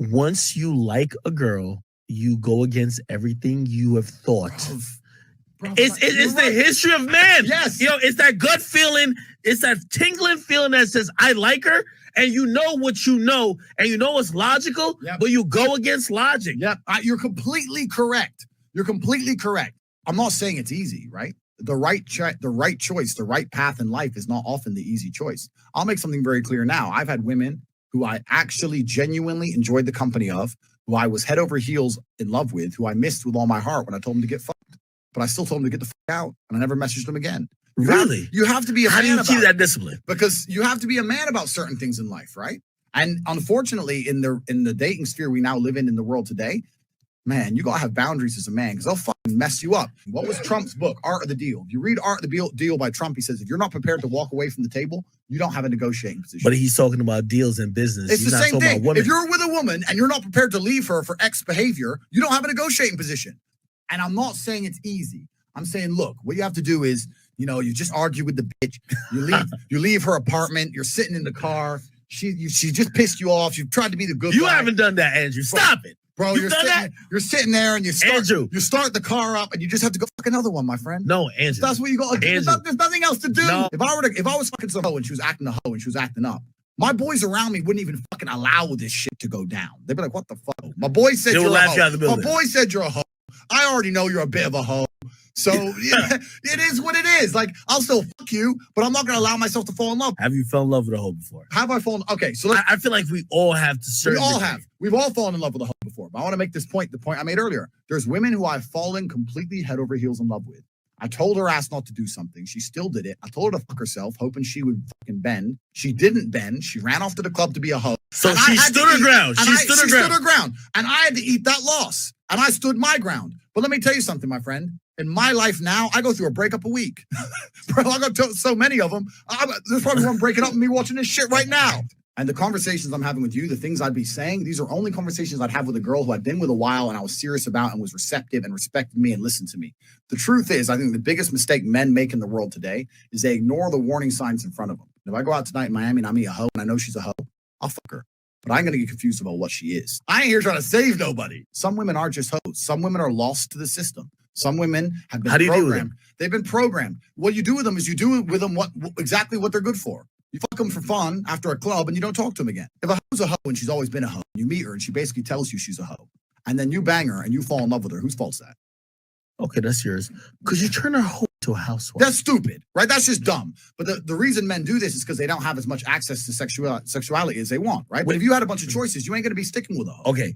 once you like a girl, you go against everything you have thought. Bro, It's the history of man. Yes. It's that gut feeling. It's that tingling feeling that says, I like her. And you know what you know. And you know it's logical. Yep. But you go against logic. Yep. You're completely correct. You're completely correct. I'm not saying it's easy, right? The right choice, the right path in life is not often the easy choice. I'll make something very clear now. I've had women who I actually genuinely enjoyed the company of, who I was head over heels in love with, who I missed with all my heart when I told them to get fucked. But I still told them to get the fuck out, and I never messaged them again. You have to be a man. How do you keep about that it. discipline? Because you have to be a man about certain things in life, right? And unfortunately, in the dating sphere we now live in the world today, man, you gotta have boundaries as a man because they'll fucking mess you up. What was Trump's book, Art of the Deal? If you read Art of the Deal by Trump, he says if you're not prepared to walk away from the table, you don't have a negotiating position. But he's talking about deals in business. It's he's the not same talking thing. about women. If you're with a woman and you're not prepared to leave her for X behavior, you don't have a negotiating position. And I'm not saying it's easy. I'm saying, look, what you have to do is, you just argue with the bitch. You leave her apartment. You're sitting in the car. She just pissed you off. You've tried to be the good guy. You haven't done that, Andrew. Stop it. Bro, you're sitting there and you start the car up and you just have to go fuck another one, my friend. No, Andrew. That's what you got. There's nothing else to do. No. If I was fucking some hoe and she was acting a hoe and she was acting up, my boys around me wouldn't even fucking allow this shit to go down. They'd be like, what the fuck? My boy said you're a hoe. My boy said you're a hoe. I already know you're a bit of a hoe. So yeah, it is what it is. Like, I'll still fuck you, but I'm not going to allow myself to fall in love. Have you fell in love with a hoe before? Have I fallen? Okay, so I feel like we all have to. We all have. We've all fallen in love with a hoe before. But I want to make this point, the point I made earlier. There's women who I've fallen completely head over heels in love with. I told her ass not to do something. She still did it. I told her to fuck herself, hoping she would fucking bend. She didn't bend. She ran off to the club to be a hoe. So she stood her ground. She stood her ground. And I had to eat that loss. And I stood my ground. But let me tell you something, my friend. In my life now, I go through a breakup a week. Bro, I got so many of them. There's probably one breaking up with me watching this shit right now. And the conversations I'm having with you, the things I'd be saying, these are only conversations I'd have with a girl who I'd been with a while and I was serious about and was receptive and respected me and listened to me. The truth is, I think the biggest mistake men make in the world today is they ignore the warning signs in front of them. If I go out tonight in Miami and I meet a hoe and I know she's a hoe, I'll fuck her. But I'm going to get confused about what she is. I ain't here trying to save nobody. Some women are just hoes. Some women are lost to the system. Some women have been programmed. They've been programmed. What you do with them is you do with them exactly what they're good for. You fuck them for fun after a club and you don't talk to them again. If a hoe's a hoe and she's always been a hoe, you meet her and she basically tells you she's a hoe, and then you bang her and you fall in love with her, whose fault's that? Okay, that's yours. Because you turn her hoe to a housewife. That's stupid, right? That's just dumb. But the reason men do this is because they don't have as much access to sexuality as they want, right? But if you had a bunch of choices, you ain't going to be sticking with a hoe. Okay.